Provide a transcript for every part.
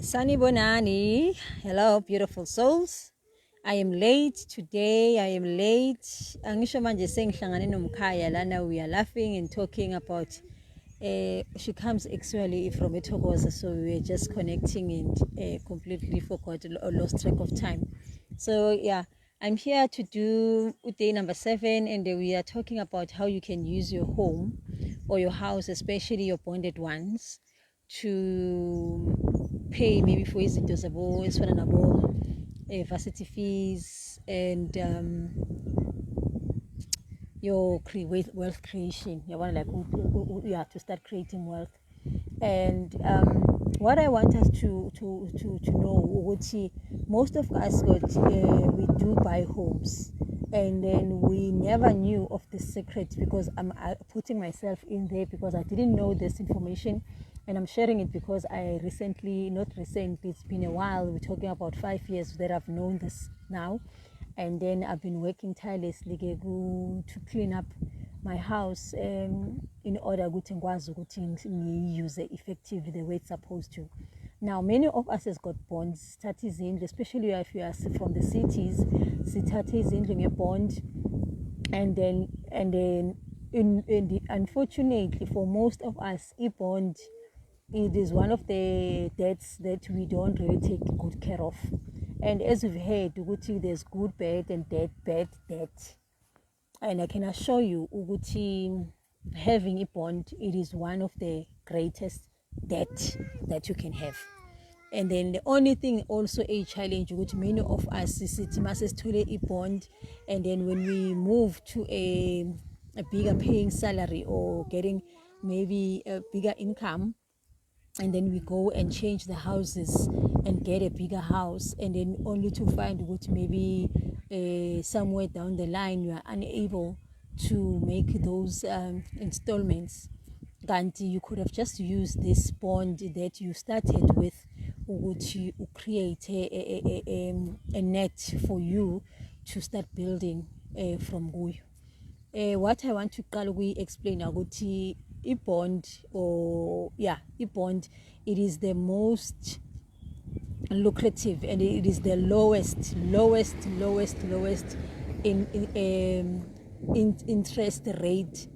Sanibonani. Hello, beautiful souls. I am late today. I am late. Angisho manje sengihlangane nomkhaya lana we are laughing and talking about she comes actually from Etokoza, so we were just connecting and completely forgot or lost track of time. So yeah, I'm here to do day number 7, and we are talking about how you can use your home or your house, especially your bonded ones, to pay maybe for izinto zabo ezifana nabo varsity fees and your wealth creation. You want to start creating wealth. And what I want us to know, most of us we do buy homes, and then we never knew of the secret, because I'm putting myself in there because I didn't know this information, and I'm sharing it because I recently, not recently, it's been a while, we're talking about 5 years that I've known this now. And then I've been working tirelessly to clean up my house in order to use it effectively the way it's supposed to. Now, many of us has got bonds, especially if you are from the cities, a bond, and then unfortunately for most of us, a bond, it is one of the debts that we don't really take good care of. And as we've heard, there's good bad and bad debt. And I can assure you, having a bond, it is one of the greatest debt that you can have. And then the only thing also a challenge, which many of us is to a bond, and then when we move to a bigger paying salary or getting maybe a bigger income, and then we go and change the houses and get a bigger house, and then only to find what maybe somewhere down the line you are unable to make those installments. Ganti, you could have just used this bond that you started with, which you create a net for you to start building from Guyo. What I want to explain ukuthi bond, it is the most lucrative, and it is the lowest in interest rate.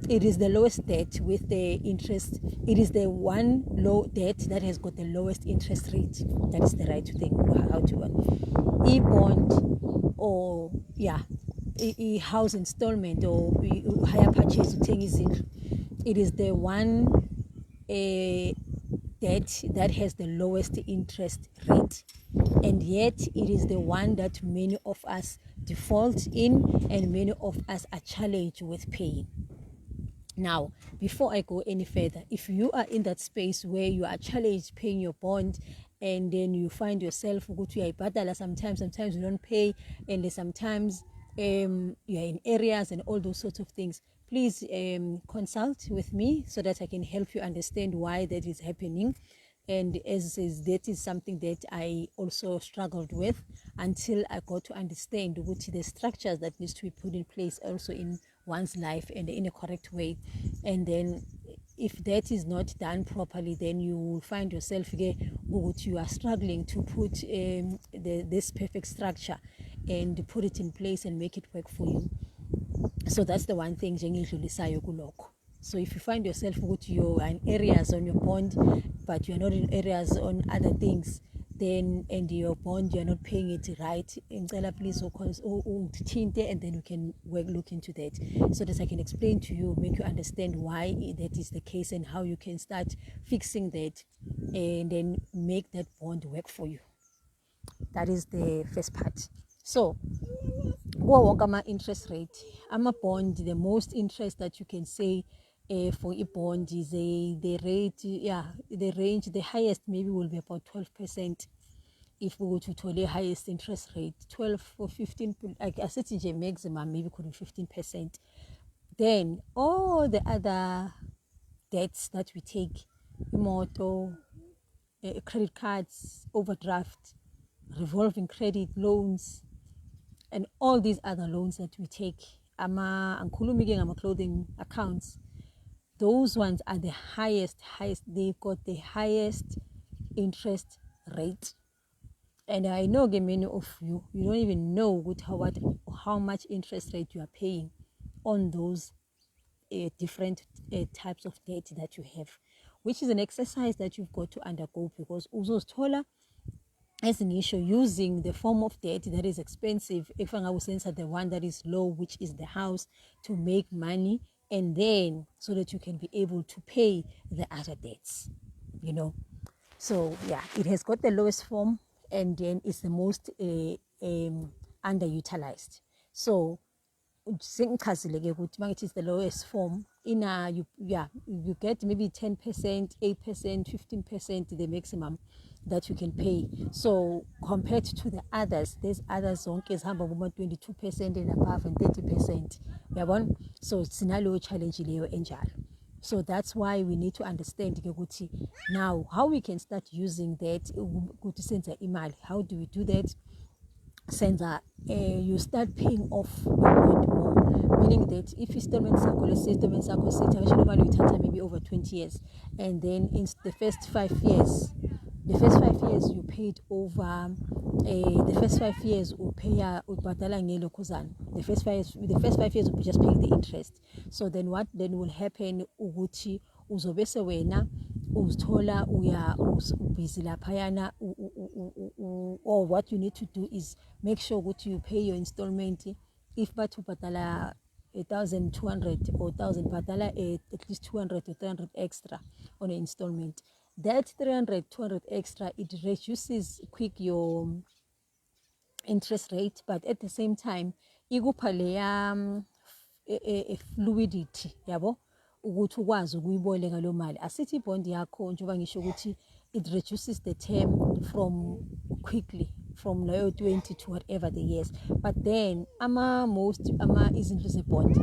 It is the lowest debt with the interest. It is the one low debt that has got the lowest interest rate. That is the right thing. How to bond, or a house installment, or higher purchase. It is the one debt that has the lowest interest rate, and yet it is the one that many of us default in, and many of us are challenged with paying. Now, before I go any further, if you are in that space where you are challenged paying your bond, and then you find yourself sometimes you don't pay, and sometimes you are in areas and all those sorts of things, please consult with me so that I can help you understand why that is happening. And as that is something that I also struggled with until I got to understand the structures that needs to be put in place also in one's life and in a correct way. And then if that is not done properly, then you will find yourself you are struggling to put this perfect structure and put it in place and make it work for you. So that's the one thing. So if you find yourself you're in areas on your bond, but you're not in areas on other things, then, and your bond, you're not paying it right, please and then we can look into that, so that I can explain to you, make you understand why that is the case, and how you can start fixing that and then make that bond work for you. That is the first part. So interest rate, I'm a bond, the most interest that you can say for a bond is the rate, the range, the highest maybe will be about 12%. If we go to the highest interest rate, 12 or 15, like I said, maximum maybe could be 15%. Then all the other debts that we take, motor, credit cards, overdraft, revolving credit loans, and all these other loans that we take, clothing accounts, those ones are the highest. They've got the highest interest rate. And I know many of you don't even know how much interest rate you are paying on those different types of debt that you have, which is an exercise that you've got to undergo, because uzozithola as an issue using the form of debt that is expensive, if I will censor the one that is low, which is the house, to make money, and then so that you can be able to pay the other debts, So yeah, it has got the lowest form, and then it's the most underutilized. So it is the lowest form you get maybe 10%, 8%, 15% the maximum that you can pay. So compared to the others, there's others zonke ezihamba kuma 22% and above and 30%. So it's a challenge leyo enjalo. So that's why we need to understand now how we can start using that ukuthi senza imali. How do we do that? Senza you start paying off your bond more, meaning that if installment cycle, let's say installment cycle normally maybe over 20 years, and then in the first 5 years you paid over the first 5 years will pay the first 5 years will be just paying the interest. So then what then will happen ukuthi uzobese wena uzithola busy laphayana, or what you need to do is make sure that you pay your installment. If bathu patala 1,200 or 1,000 patala at least 200 or 300 extra on an installment. That 300, 200 extra, it reduces quick your interest rate, but at the same time ikupha leya fluidity yabo ukuthi ukwazi ukuyiboleka lo mali. Asithi bond yakho njengoba ngisho ukuthi it reduces the term from quickly from 20 to whatever the years. But then izindlu ze-bond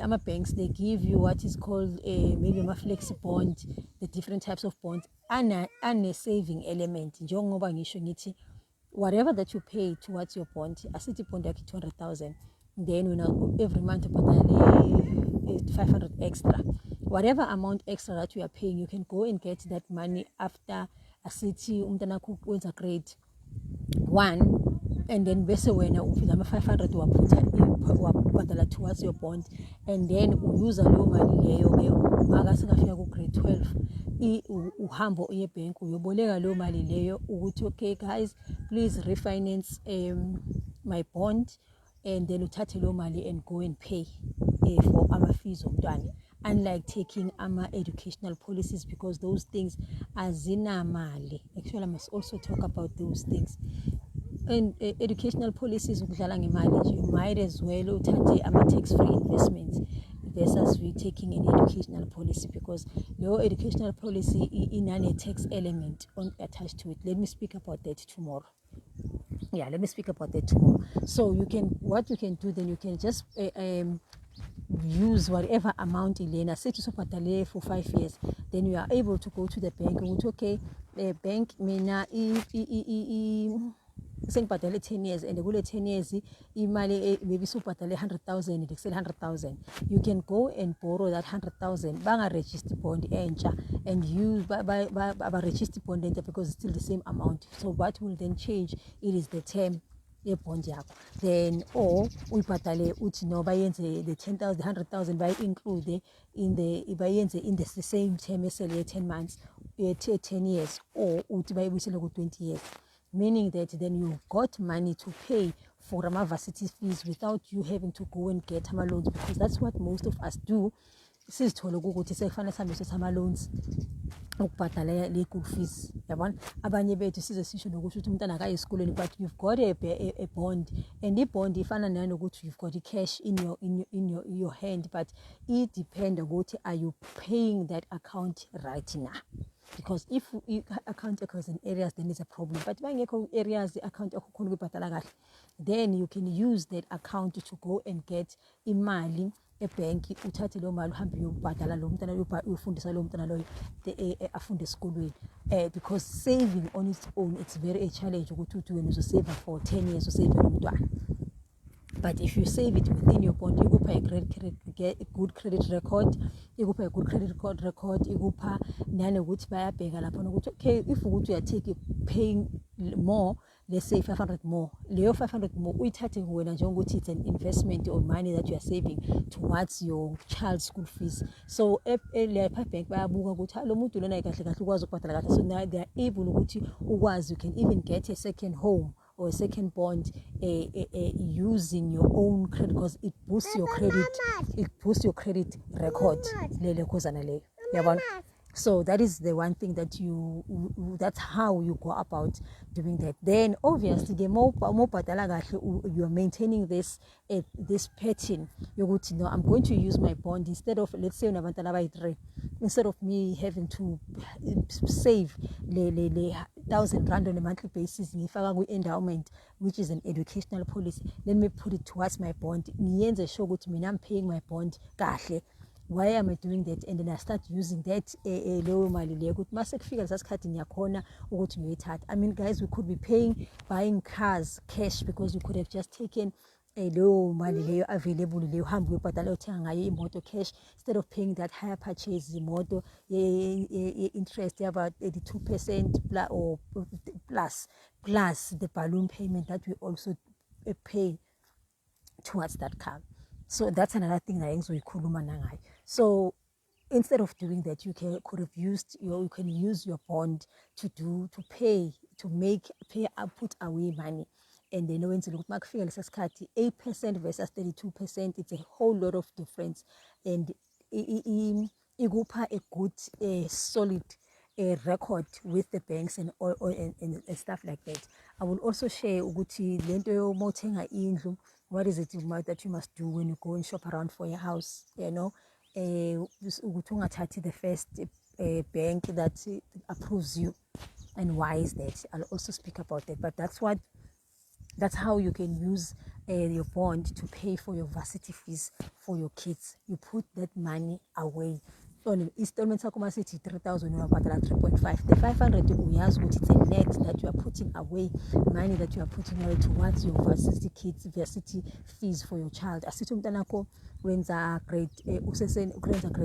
ama banks, they give you what is called maybe a flexi bond, the different types of bonds and a saving element. Njengoba ngisho ngithi whatever that you pay towards your bond, asithi bond yakho 200,000, then every month you 500 extra, whatever amount extra that you are paying, you can go and get that money after asithi umntanakho wenza grade 1, and then bese wena ufika ama 500 wabhatala towards your bond, and then uyuza leyo mali leyo maka singafika ku grade 12 uhambo uye bank uyoboleka leyo mali leyo ukuthi okay guys, please refinance my bond, and then uthathe leyo mali and go and pay for ama fees omntwana. Unlike taking educational policies, because those things azina mali. Actually, I must also talk about those things. And educational policies ukudlala ngemali, you might as well uthathe ama tax-free investments versus we taking an educational policy, because your educational policy a tax element attached to it. Let me speak about that tomorrow. So what you can do then, you can just use whatever amount Elena said to support for 5 years. Then you are able to go to the bank and okay, bank mina sengibhadale 10 years, and kule 10 years imali maybe subhadale 100,000, it excel 100,000. You can go and borrow that 100,000 banga register bond entsha, and use by register bond entsha, because it's still the same amount. So what will then change, it is the term bond yakho. Then or uyibhadale uthi no bayenze the 10,000, 100,000 by include in the same term as 10 months, 10 years, or uthi bayibuyisele ku 20 years. Meaning that then you've got money to pay for ama varsity fees without you having to go and get ama loans, because that's what most of us do. Sizithola ukuthi sekufanele sihambe sithatha loans ukubhadala le school fees, yabona. Abanye bethu size sisho nokusho ukuthi umntana akaye esikoleni, but you've got a bond, and the bond ifana nanokuthi you've got the cash in your hand, but it depends ukuthi are you paying that account right now. Because if account occurs in areas, then it's a problem. But when you areas the account then you can use that account to go and get imali bank, uthathe lo mali uhambe uyobhadala lo mntana uyofundisa lo mntana loyo afunde esikolweni. Because saving on its own, it's very a challenge ukuthi when you save for 10 years to save lo mntwana. But if you save it within your bond, you go pay a good credit record, ikupha a good credit record, ikupha nanokuthi bayabheka lapho nokuthi okay, if ukuthi uyatake paying more, let's say 500 more, leyo 500 more uyithathe wena njengokuthi it's an investment or money that you are saving towards your child's school fees. So lapha bank bayabuka ukuthi lo muntu lona kahle kahle ukwazi ukubhadala kahle, so now they are able ukuthi ukwazi, you can even get a second home or a second bond using your own credit, because it boosts your credit, record. So that is the one thing that that's how you go about doing that. Then obviously you're maintaining this pattern. You know, I'm going to use my bond instead of, let's say, instead of me having to save R1,000 on a monthly basis, if I go endowment, which is an educational policy, let me put it towards my bond. I'm paying my bond. Why am I doing that? And then I start using that low mali leyo ukuthi masekufika lesasikhathi ngiyakhona ukuthi ngiyoyithatha. I mean, guys, we could be buying cars cash, because you could have just taken a low mali leyo available leyo hambe uyobhadala uthenga ngayo imoto cash, instead of paying that higher purchase imoto interest about 82% or plus the balloon payment that we also pay towards that car. So that's another thing that engizoyikhuluma nangayo. So instead of doing that, you can use your bond to put away money. And then when you look back, 8% versus 32%, it's a whole lot of difference. And igupha a good solid record with the banks and stuff like that. I will also share ukuthi lento yomothenga indlu, what is it that you must do when you go and shop around for your house, you know, ukuthi ungathathi the first bank that approves you, and why is that? I'll also speak about that, but that's how you can use your bond to pay for your varsity fees for your kids. You put that money away. On installments, 3,000, you are 3.5. The 500 it's a net that you are putting away, money that you are putting away towards your varsity fees for your child. When grade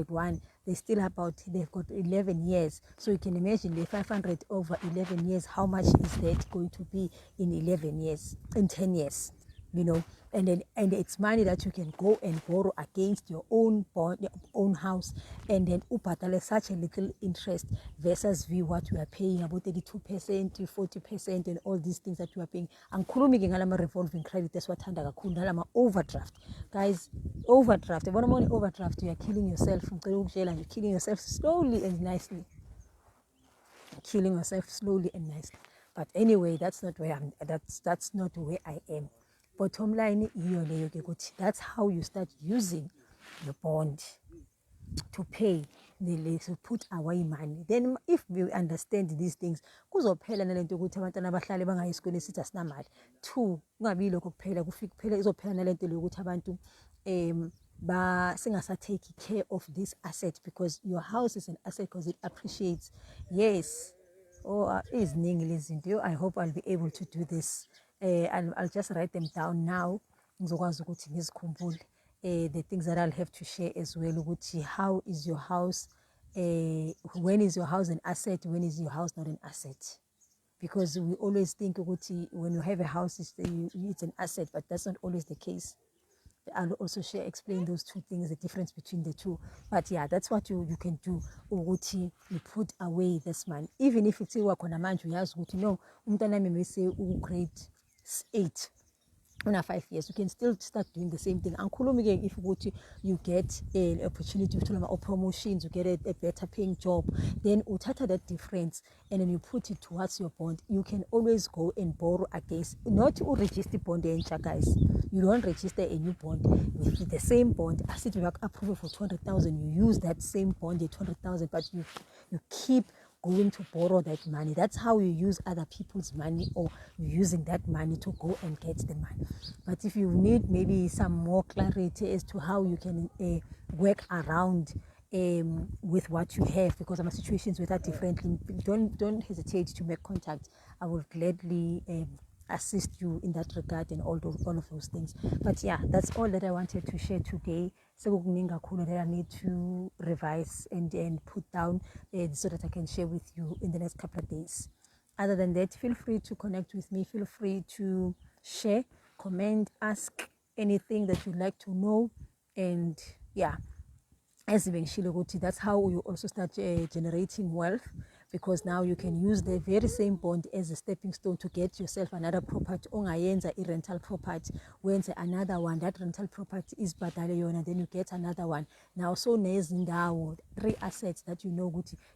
1, they still they've got 11 years. So you can imagine the 500 over 11 years, how much is that going to be in 11 years, in 10 years, you know? And it's money that you can go and borrow against your own bond, your own house, and then upatale such a little interest versus what you are paying, about 32% to 40%, and all these things that you are paying. And revolving credit, that's what overdraft. Guys, overdraft. Overdraft, you are killing yourself from jail, and you're killing yourself slowly and nicely. But anyway, that's not where I am. Bottom line, that's how you start using your bond to pay to put away money. Then if we understand these things, kuzophela nalento ukuthi abantwana abahlale bangayi esikoleni sithi asinamali. 2, kungabi lokho kuphela kuphela izophela nalento lokuthi abantu singasatake care of this asset, because your house is an asset because it appreciates. Yes. Is izinto. I hope I'll be able to do this. And I'll just write them down now. The things that I'll have to share as well. How is your house? When is your house an asset? When is your house not an asset? Because we always think when you have a house, it's an asset, but that's not always the case. I'll also explain those two things, the difference between the two. But yeah, that's what you can do. You put away this money. Even if it's work on a man, you have to know, may say grade 8. 5 years, you can still start doing the same thing. And if you get an opportunity or promotions, you get a better paying job, then utata that difference and then you put it towards your bond. You can always go and borrow against, not to register bond, guys. You don't register a new bond with the same bond. As it you approval for 200,000, you use that same bond, the 200,000, but you keep going to borrow that money. That's how you use other people's money, or you're using that money to go and get the money. But if you need maybe some more clarity as to how you can work around with what you have, because our situations with that differently, don't hesitate to make contact. I will gladly assist you in that regard and all of those things. But yeah, that's all that I wanted to share today. So that I need to revise and put down so that I can share with you in the next couple of days. Other than that, feel free to connect with me. Feel free to share, comment, ask anything that you'd like to know. And yeah, as that's how you also start generating wealth, because now you can use the very same bond as a stepping stone to get yourself another property. Ongayenza a rental property, when's another one, that rental property is badaleon, and then you get another one. Now so nezindawo, 3 assets that you know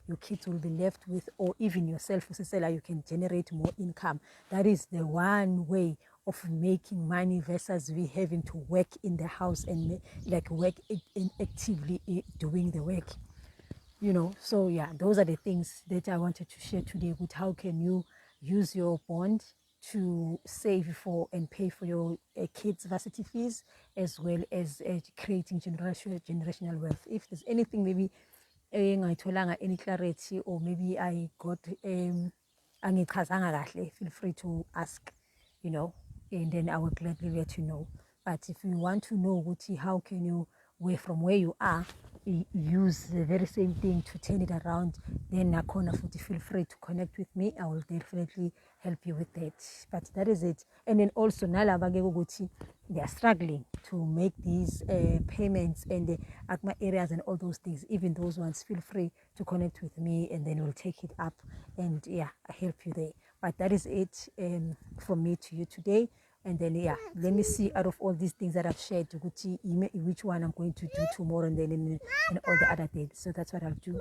your kids will be left with, or even yourself as a seller, you can generate more income. That is the one way of making money versus we having to work in the house and work in actively doing the work, So yeah, those are the things that I wanted to share today with how can you use your bond to save for and pay for your kids' varsity fees, as well as creating generational wealth. If there's anything maybe any clarity, or maybe I got angichazanga kahle, feel free to ask, and then I will gladly let you know. But if you want to know how can you, from where you are, use the very same thing to turn it around, then nakhona futhi feel free to connect with me. I will definitely help you with that. But that is it. And then also nalaba ke ukuthi they are struggling to make these payments and the ACMA areas and all those things, even those ones, feel free to connect with me, and then we'll take it up and yeah, I help you there. But that is it from me to you today. And then yeah, let me see out of all these things that I've shared, which one I'm going to do tomorrow, and then in all the other days. So that's what I'll do.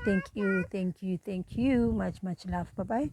Thank you, thank you, thank you. Much love. Bye bye.